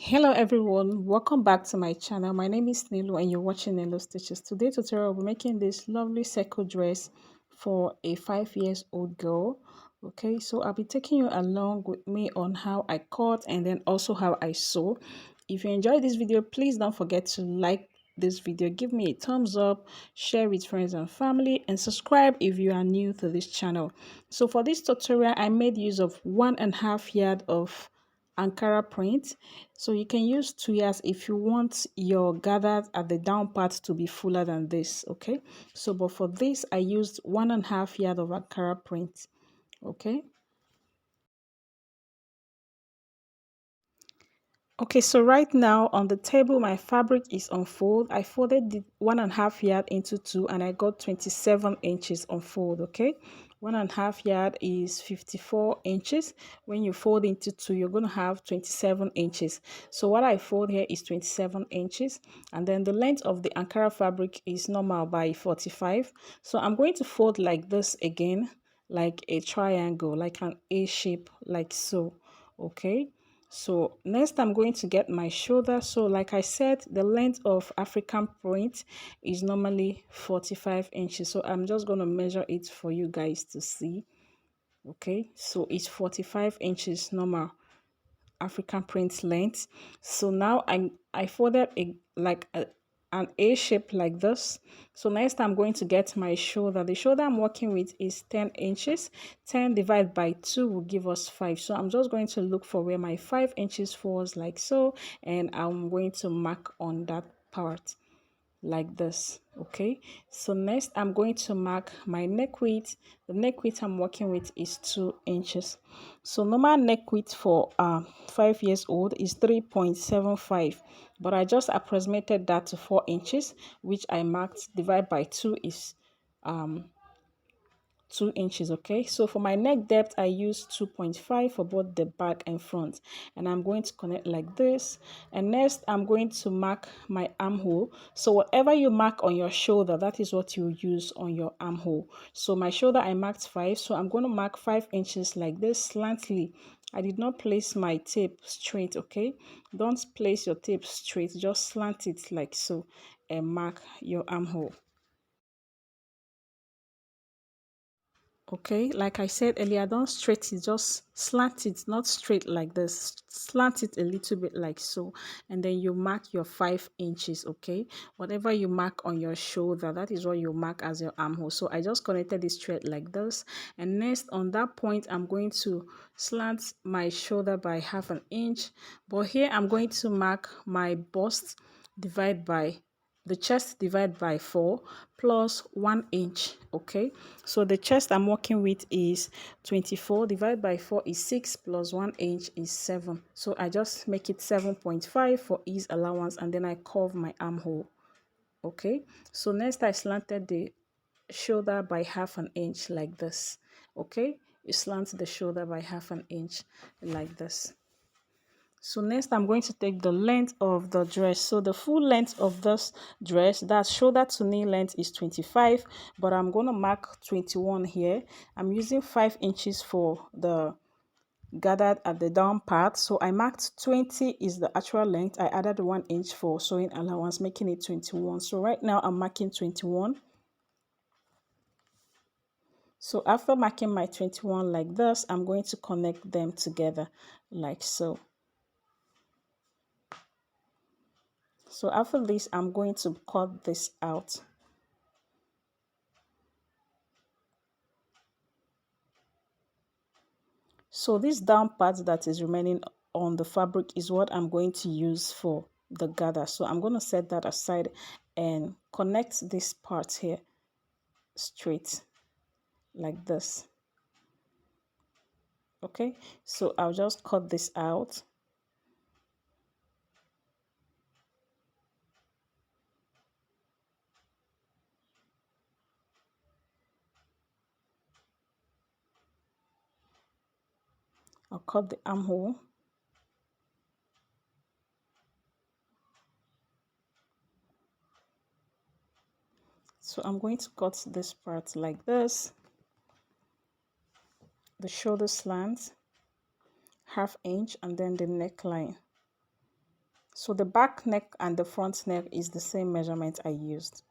Hello everyone, welcome back to my channel. My name is Nilu and you're watching Nilu Stitches. Today tutorial we're making this lovely circle dress for a 5 years old girl. Okay, so I'll be taking you along with me on how I cut and then also how I sew. If you enjoyed this video, please don't forget to like this video, give me a thumbs up, share with friends and family, and subscribe if you are new to this channel. So for this tutorial I made use of 1.5 yard of Ankara print, so you can use 2 yards if you want your gathered at the down part to be fuller than this. Okay, so but for this I used 1.5 yard of Ankara print. Okay. Okay, so right now on the table, my fabric is on fold. I folded the 1.5 yard into two and I got 27 inches on fold. Okay, 1.5 yard is 54 inches. When you fold into two, you're going to have 27 inches. So what I fold here is 27 inches. And then the length of the Ankara fabric is normal by 45. So I'm going to fold like this again, like a triangle, like an A shape, like so. Okay, so next I'm going to get my shoulder. So like I said, the length of African print is normally 45 inches. So I'm just going to measure it for you guys to see. Okay, so it's 45 inches normal African print length. So now I folded an A shape like this. So next I'm going to get my shoulder. The shoulder I'm working with is 10 inches. 10 divided by 2 will give us 5. So I'm just going to look for where my 5 inches falls like so, and I'm going to mark on that part like this. Okay, so next I'm going to mark my neck width. The neck width I'm working with is 2 inches. So normal neck width for 5 years old is 3.75, but I just approximated that to 4 inches, which I marked. Divide by 2 is um 2 inches. Okay, so for my neck depth I use 2.5 for both the back and front, and I'm going to connect like this. And next I'm going to mark my armhole. So whatever you mark on your shoulder, that is what you use on your armhole. So my shoulder I marked 5, so I'm going to mark 5 inches like this slantly. I did not place my tape straight. Okay, don't place your tape straight, just slant it like so and mark your armhole. Okay, like I said earlier, don't straight it, just slant it, not straight like this. Slant it a little bit like so, and then you mark your 5 inches. Okay, whatever you mark on your shoulder, that is what you mark as your armhole. So I just connected this thread like this, and next on that point I'm going to slant my shoulder by 1/2 inch, but here I'm going to mark my bust, divide by the chest, divide by 4 plus 1 inch. Okay, so the chest I'm working with is 24, divided by 4 is 6, plus 1 inch is 7. So I just make it 7.5 for ease allowance, and then I curve my armhole. Okay, so next I slanted the shoulder by 1/2 inch like this. Okay, you slant the shoulder by 1/2 inch like this. So next I'm going to take the length of the dress. So the full length of this dress, that shoulder to knee length, is 25, but I'm going to mark 21 here. I'm using 5 inches for the gathered at the down part, so I marked 20 is the actual length. I added 1 inch for sewing allowance, making it 21. So right now I'm marking 21. So after marking my 21 like this, I'm going to connect them together like so. So after this, I'm going to cut this out. So this down part that is remaining on the fabric is what I'm going to use for the gather. So I'm going to set that aside and connect this part here straight like this. Okay, so I'll just cut this out. I'll cut the armhole. So I'm going to cut this part like this. The shoulder slant, 1/2 inch, and then the neckline. So the back neck and the front neck is the same measurement I used.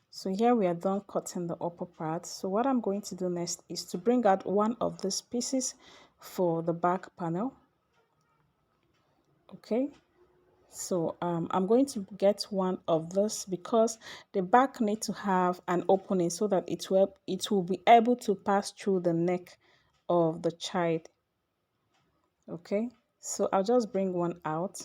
So here we are done cutting the upper part. So what I'm going to do next is to bring out one of these pieces for the back panel. Okay, so I'm going to get one of this because the back need to have an opening so that it will be able to pass through the neck of the child. Okay, so I'll just bring one out.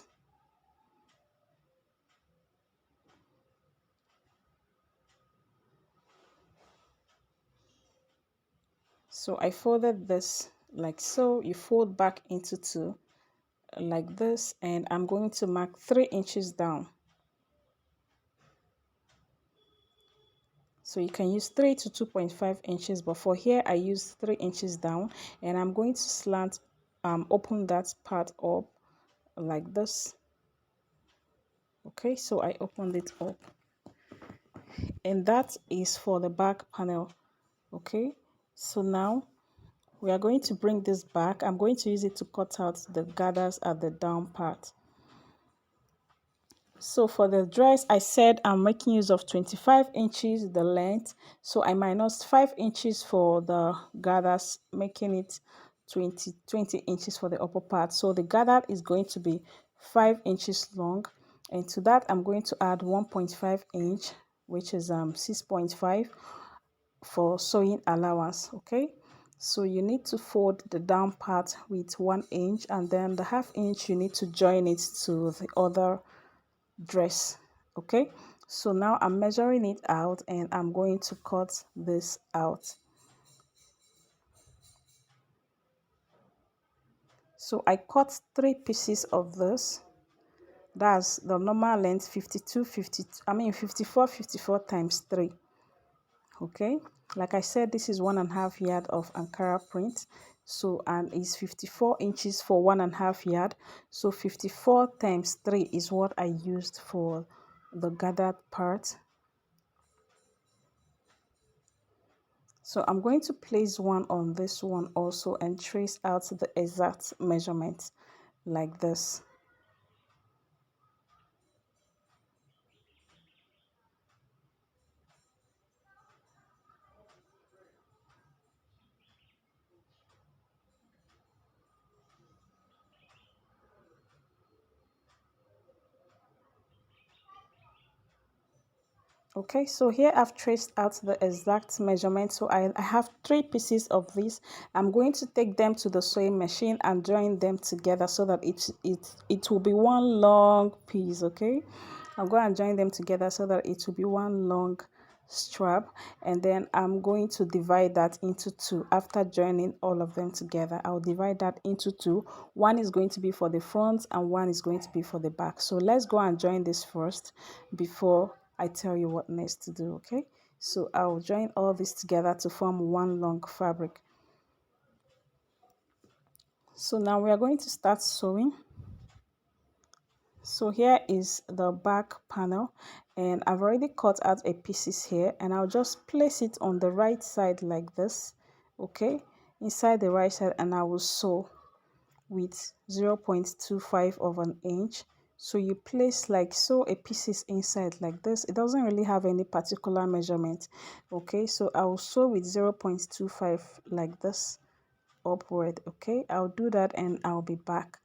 So I folded this like so. You fold back into two like this, and I'm going to mark 3 inches down. So you can use 3 to 2.5 inches, but for here I use 3 inches down, and I'm going to slant open that part up like this. Okay, so I opened it up, and that is for the back panel. Okay, so now we are going to bring this back. I'm going to use it to cut out the gathers at the down part. So for the dress, I said I'm making use of 25 inches the length, so I minus 5 inches for the gathers, making it 20 inches for the upper part. So the gather is going to be 5 inches long, and to that I'm going to add 1.5 inch, which is 6.5 for sewing allowance. Okay, so you need to fold the down part with 1 inch, and then the ½ inch you need to join it to the other dress. Okay, so now I'm measuring it out, and I'm going to cut this out. So I cut 3 pieces of this. That's the normal length, 54 times 3. Okay, like I said, this is 1.5 yard of Ankara print, so and it's 54 inches for 1.5 yard, so 54 times 3 is what I used for the gathered part. So I'm going to place one on this one also and trace out the exact measurement like this. Okay, so here I've traced out the exact measurement. So I have 3 pieces of this. I'm going to take them to the sewing machine and join them together so that it will be one long piece. Okay, I'm going to join them together so that it will be one long strap, and then I'm going to divide that into 2. After joining all of them together, I'll divide that into 2. One is going to be for the front and one is going to be for the back. So let's go and join this first before I tell you what next to do. Okay, so I'll join all this together to form one long fabric. So now we are going to start sewing. So here is the back panel, and I've already cut out a pieces here, and I'll just place it on the right side like this. Okay, inside the right side, and I will sew with 0.25 of an inch. So you place like sew a pieces inside like this. It doesn't really have any particular measurement. Okay, so I will sew with 0.25 like this upward. Okay, I'll do that and I'll be back.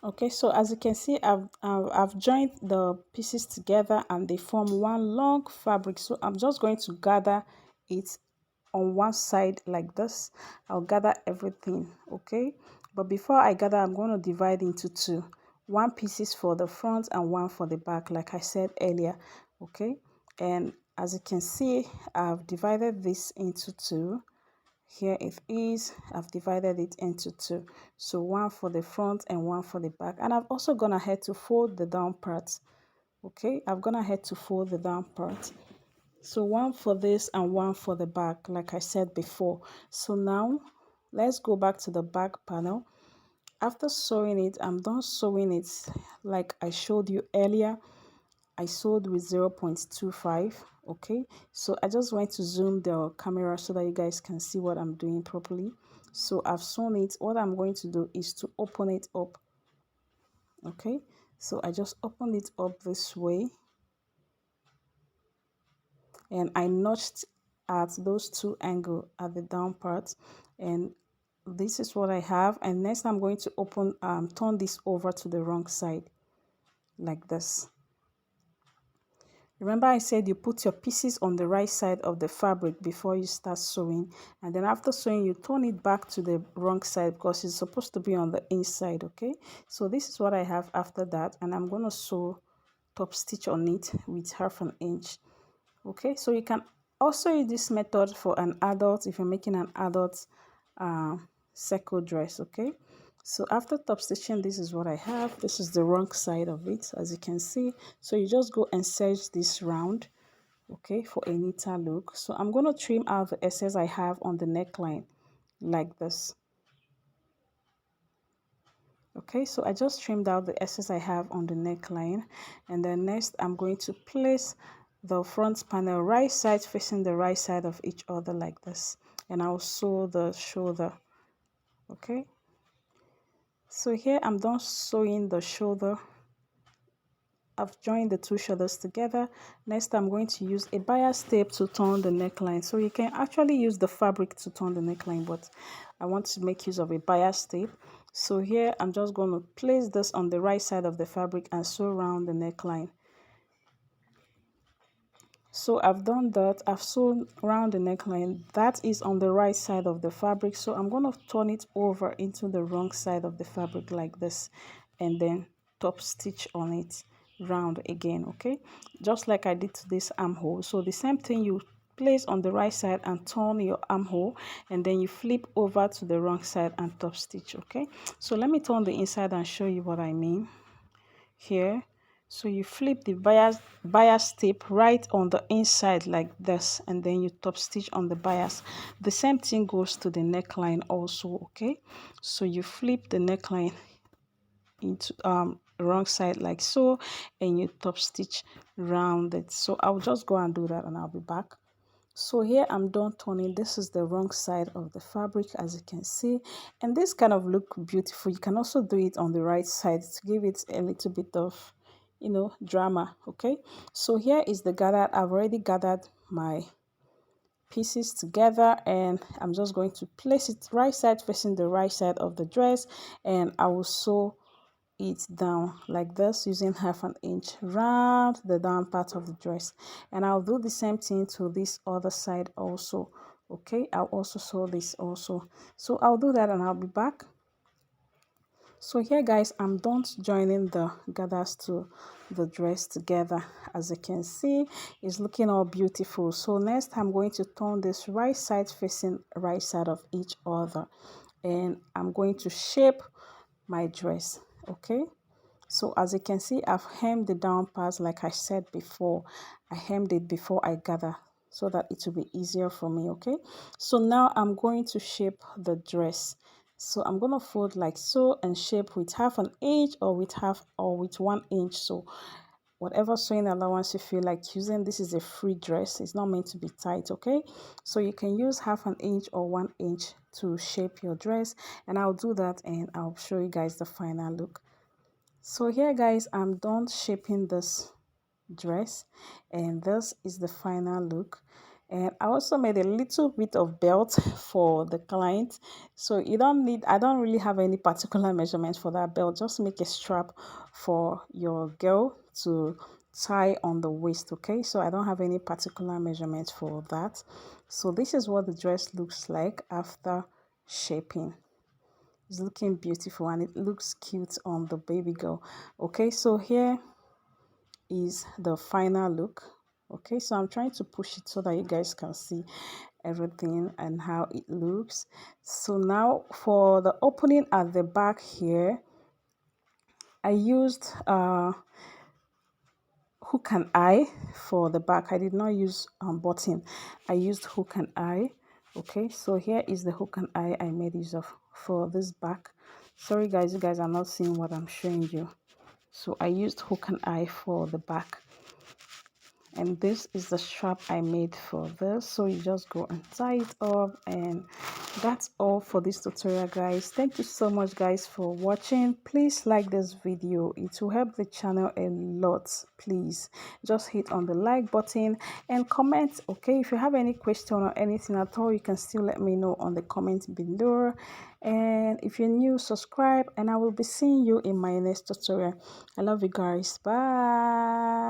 Okay, so as you can see, I've joined the pieces together and they form one long fabric. So I'm just going to gather it on one side like this. I'll gather everything. Okay, but before I gather, I'm going to divide into 2. One pieces for the front and one for the back, like I said earlier. Okay, and as you can see, I've divided this into 2. Here it is. I've divided it into 2, so one for the front and one for the back, and I've also gone ahead to fold the down part. Okay, I've gone ahead to fold the down part, so one for this and one for the back, like I said before. So now let's go back to the back panel, After sewing it, I'm done sewing it like I showed you earlier. I sewed with 0.25. Okay, so I just want to zoom the camera so that you guys can see what I'm doing properly. So I've sewn it. What I'm going to do is to open it up. Okay, so I just opened it up this way, and I notched at those two angles at the down part, and this is what I have. And next I'm going to turn this over to the wrong side like this. Remember I said you put your pieces on the right side of the fabric before you start sewing, and then after sewing you turn it back to the wrong side because it's supposed to be on the inside. Okay, so this is what I have after that, and I'm going to sew top stitch on it with 1/2 inch. Okay, so you can also use this method for an adult if you're making an adult circle dress. Okay, so after top stitching, this is what I have. This is the wrong side of it, as you can see. So you just go and serge this round, okay, for a neater look. So I'm going to trim out the excess I have on the neckline like this. Okay, so I just trimmed out the excess I have on the neckline, and then next I'm going to place the front panel right side facing the right side of each other like this, and I'll sew the shoulder. Okay, so here I'm done sewing the shoulder. I've joined the two shoulders together. Next I'm going to use a bias tape to turn the neckline. So you can actually use the fabric to turn the neckline, but I want to make use of a bias tape. So here I'm just going to place this on the right side of the fabric and sew around the neckline. So I've done that. I've sewn around the neckline. That is on the right side of the fabric, so I'm going to turn it over into the wrong side of the fabric like this, and then top stitch on it round again. Okay, just like I did to this armhole. So the same thing, you place on the right side and turn your armhole, and then you flip over to the wrong side and top stitch. Okay, so let me turn the inside and show you what I mean here. So you flip the bias tape right on the inside like this, and then you top stitch on the bias. The same thing goes to the neckline also. Okay, so you flip the neckline into wrong side like so, and you top stitch round it. So I'll just go and do that and I'll be back. So here I'm done turning. This is the wrong side of the fabric, as you can see, and this kind of look beautiful. You can also do it on the right side to give it a little bit of, you know, drama. Okay, so here is the gather. I've already gathered my pieces together, and I'm just going to place it right side facing the right side of the dress, and I will sew it down like this using 1/2 inch round the down part of the dress. And I'll do the same thing to this other side also. Okay, I'll also sew this also. So I'll do that and I'll be back. So here guys, I'm done joining the gathers to the dress together. As you can see, it's looking all beautiful. So next I'm going to turn this right side facing right side of each other, and I'm going to shape my dress. Okay, so as you can see, I've hemmed the down parts like I said before. I hemmed it before I gather so that it will be easier for me. Okay, so now I'm going to shape the dress. So I'm going to fold like so and shape with 1/2 inch or with 1 inch. So whatever sewing allowance you feel like using. This is a free dress, it's not meant to be tight. Okay, so you can use 1/2 inch or 1 inch to shape your dress, and I'll do that and I'll show you guys the final look. So here guys, I'm done shaping this dress, and this is the final look. And I also made a little bit of belt for the client, so you don't need, I don't really have any particular measurements for that belt. Just make a strap for your girl to tie on the waist. Okay, so I don't have any particular measurements for that. So this is what the dress looks like after shaping. It's looking beautiful and it looks cute on the baby girl. Okay, so here is the final look. Okay, so I'm trying to push it so that you guys can see everything and how it looks. So now for the opening at the back here, I used hook and eye for the back. I did not use button, I used hook and eye. Okay, so here is the hook and eye I made use of for this back. Sorry guys, you guys are not seeing what I'm showing you. So I used hook and eye for the back, and this is the strap I made for this. So you just go and tie it up, and that's all for this tutorial guys. Thank you so much guys for watching. Please like this video, it will help the channel a lot. Please just hit on the like button and comment. Okay, if you have any question or anything at all, you can still let me know on the comment below. And if you're new, subscribe, and I will be seeing you in my next tutorial. I love you guys. Bye.